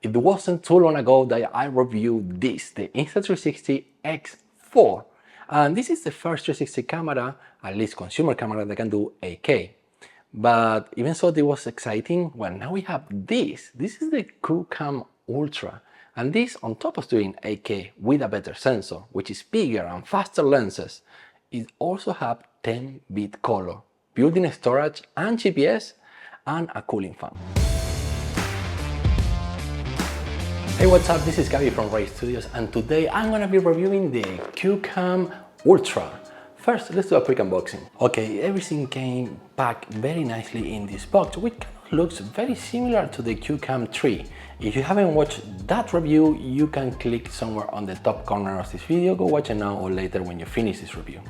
It wasn't too long ago that I reviewed this, the Insta360 X4. And this is the first 360 camera, at least consumer camera, that can do 8K. But even so, it was exciting. Well, now we have this. This is the QOOCAM Ultra. And this, on top of doing 8K with a better sensor, which is bigger and faster lenses, it also has 10-bit color, built-in storage and GPS, and a cooling fan. Hey, what's up? This is Gaby from Ray Studios, and today I'm gonna be reviewing the QOOCAM Ultra. First, let's do a quick unboxing. Okay, everything came packed very nicely in this box, which looks very similar to the QOOCAM 3. If you haven't watched that review, you can click somewhere on the top corner of this video. Go watch it now or later when you finish this review.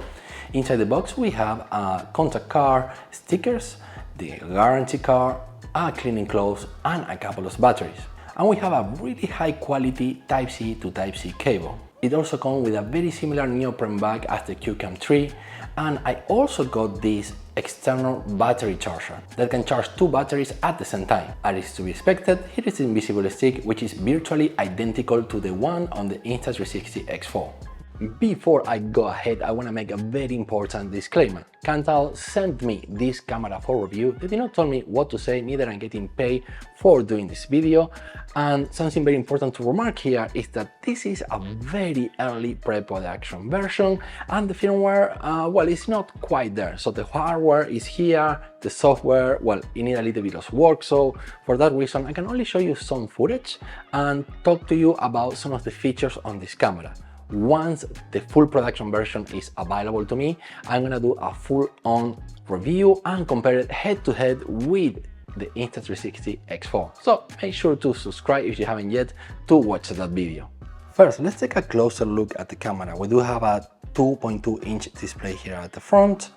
Inside the box, we have a contact card, stickers, the guarantee card, a cleaning cloth, and a couple of batteries. And we have a really high quality Type-C to Type-C cable. It also comes with a very similar neoprene bag as the QOOCAM 3, and I also got this external battery charger that can charge two batteries at the same time. As is to be expected, here is the invisible stick, which is virtually identical to the one on the Insta360 X4. Before I go ahead, I want to make a very important disclaimer. Kantal sent me this camera for review. They did not tell me what to say, neither I'm getting paid for doing this video. And something very important to remark here is that this is a very early pre-production version, and the firmware, well, it's not quite there. So the hardware is here, the software, well, it needs a little bit of work. So for that reason, I can only show you some footage and talk to you about some of the features on this camera. Once the full production version is available to me, I'm gonna do a full-on review and compare it head-to-head with the Insta360 X4. So make sure to subscribe if you haven't yet to watch that video. First, let's take a closer look at the camera. We do have a 2.2-inch display here at the front.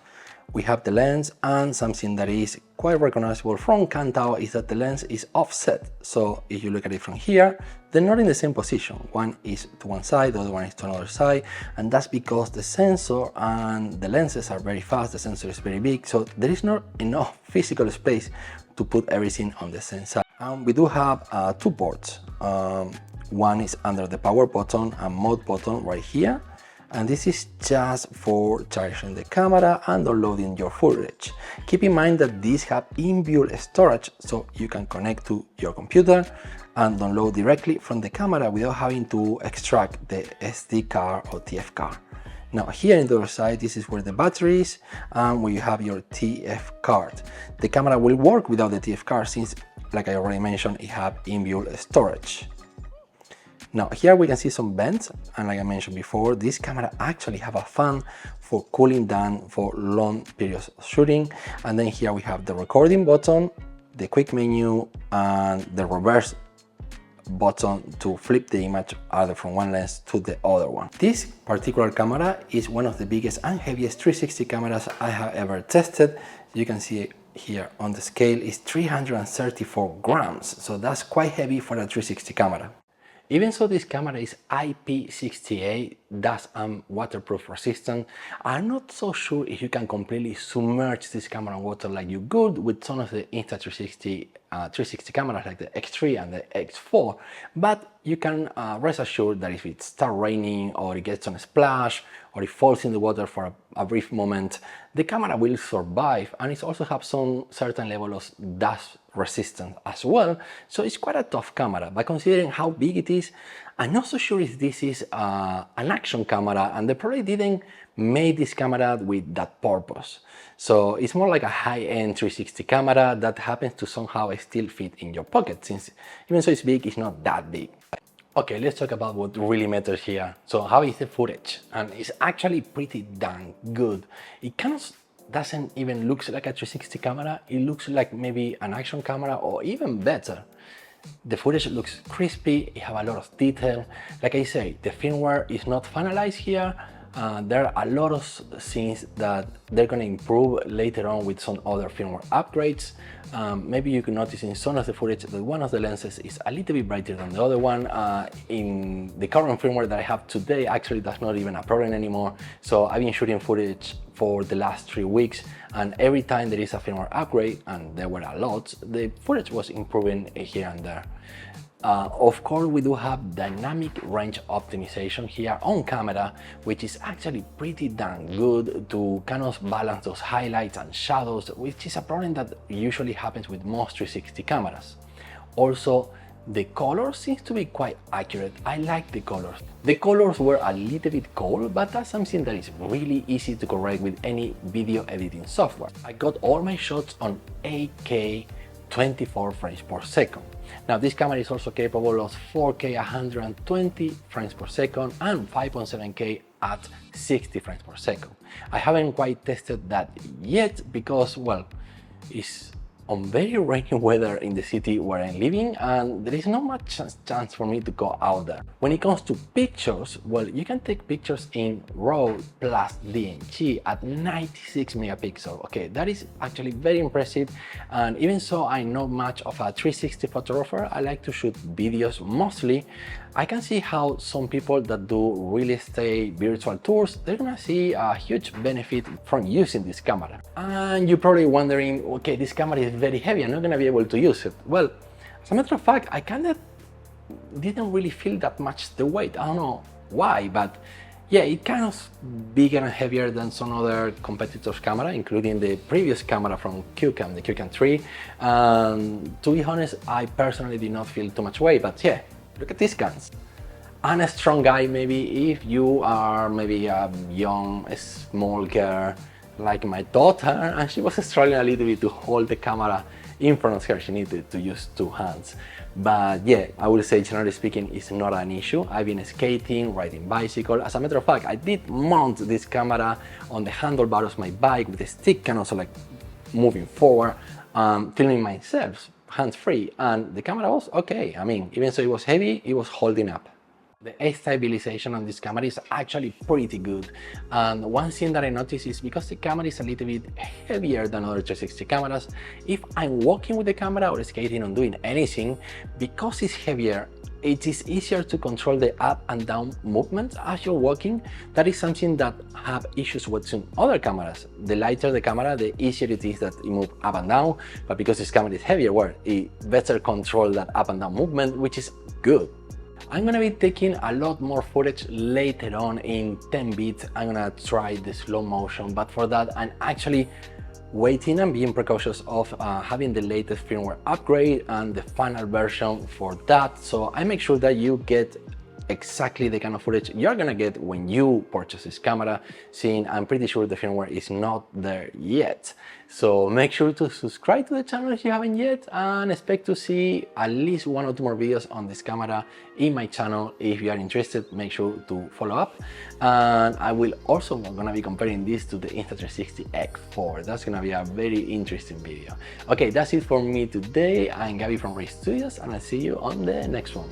We have the lens, and something that is quite recognizable from Kantal is that the lens is offset. So if you look at it from here, they're not in the same position. One is to one side, the other one is to another side, and that's because the sensor and the lenses are very fast, the sensor is very big, so there is not enough physical space to put everything on the same side. And we do have two ports. One is under the power button and mode button right here. And this is just for charging the camera and downloading your footage. Keep in mind that these have inbuilt storage, so you can connect to your computer and download directly from the camera without having to extract the SD card or TF card. Now here on the other side, this is where the battery is and where you have your TF card. The camera will work without the TF card since, like I already mentioned, it has inbuilt storage. Now here we can see some vents, and like I mentioned before, this camera actually have a fan for cooling down for long periods of shooting. And then here we have the recording button, the quick menu, and the reverse button to flip the image either from one lens to the other one. This particular camera is one of the biggest and heaviest 360 cameras I have ever tested. You can see it here on the scale is 334 grams, so that's quite heavy for a 360 camera. Even so, this camera is IP68, dust and waterproof resistant. I'm not so sure if you can completely submerge this camera in water like you could with some of the Insta360 360 cameras like the X3 and the X4, but you can rest assured that if it starts raining or it gets on a splash or it falls in the water for a brief moment, the camera will survive, and it also has some certain level of dust resistance as well. So it's quite a tough camera, but considering how big it is, I'm not so sure if this is an action camera, and they probably didn't make this camera with that purpose. So it's more like a high-end 360 camera that happens to somehow still fit in your pocket, since even though it's big, it's not that big. Okay, let's talk about what really matters here. So how is the footage? And it's actually pretty damn good. It kind of doesn't even look like a 360 camera. It looks like maybe an action camera or even better. The footage looks crispy, it has a lot of detail. Like I say, the firmware is not finalized here. There are a lot of things that they're going to improve later on with some other firmware upgrades. Maybe you can notice in some of the footage that one of the lenses is a little bit brighter than the other one. In the current firmware that I have today, actually that's not even a problem anymore. So I've been shooting footage for the last 3 weeks, and every time there is a firmware upgrade, and there were a lot, the footage was improving here and there. Of course, we do have dynamic range optimization here on camera, which is actually pretty damn good to kind of balance those highlights and shadows, which is a problem that usually happens with most 360 cameras. Also, the color seems to be quite accurate. I like the colors. The colors were a little bit cold, but that's something that is really easy to correct with any video editing software. I got all my shots on 8K 24 frames per second. Now this camera is also capable of 4K 120 frames per second and 5.7K at 60 frames per second. I haven't quite tested that yet because, well, it's on very rainy weather in the city where I'm living, and there is not much chance for me to go out there. When it comes to pictures, well, you can take pictures in RAW plus DNG at 96 megapixels. Okay, that is actually very impressive, and even so I'm not much of a 360 photographer. I like to shoot videos mostly. I can see how some people that do real estate virtual tours, they're gonna see a huge benefit from using this camera. And you're probably wondering, okay, this camera is very heavy, I'm not gonna be able to use it. Well, as a matter of fact, I kinda didn't really feel that much the weight. I don't know why, but yeah, it kind of bigger and heavier than some other competitors' camera, including the previous camera from QOOCAM, the QOOCAM 3. To be honest, I personally did not feel too much weight, but yeah, look at these guns. And a strong guy, maybe if you are maybe a young, small girl like my daughter, and she was struggling a little bit to hold the camera in front of her. She needed to use two hands. But yeah, I would say generally speaking, it's not an issue. I've been skating, riding bicycle. As a matter of fact, I did mount this camera on the handlebar of my bike with a stick and also like moving forward, filming myself hands-free, and the camera was okay. I mean, even though it was heavy, it was holding up. The stabilization on this camera is actually pretty good, and one thing that I noticed is because the camera is a little bit heavier than other 360 cameras, if I'm walking with the camera or skating or doing anything, because it's heavier, it is easier to control the up and down movements as you're walking. That is something that have issues with some other cameras. The lighter the camera, the easier it is that it moves up and down, but because this camera is heavier, well, it better control that up and down movement, which is good. I'm gonna be taking a lot more footage later on in 10 bits. I'm gonna try the slow motion, but for that I'm actually waiting and being precautious of having the latest firmware upgrade and the final version for that. So I make sure that you get exactly the kind of footage you're gonna get when you purchase this camera, seeing I'm pretty sure the firmware is not there yet. So make sure to subscribe to the channel if you haven't yet, and expect to see at least 1 or 2 more videos on this camera in my channel. If you are interested, make sure to follow up. And I will also gonna be comparing this to the Insta360 X4. That's gonna be a very interesting video. Okay, that's it for me today. I'm Gabby from Ray Studios, and I'll see you on the next one.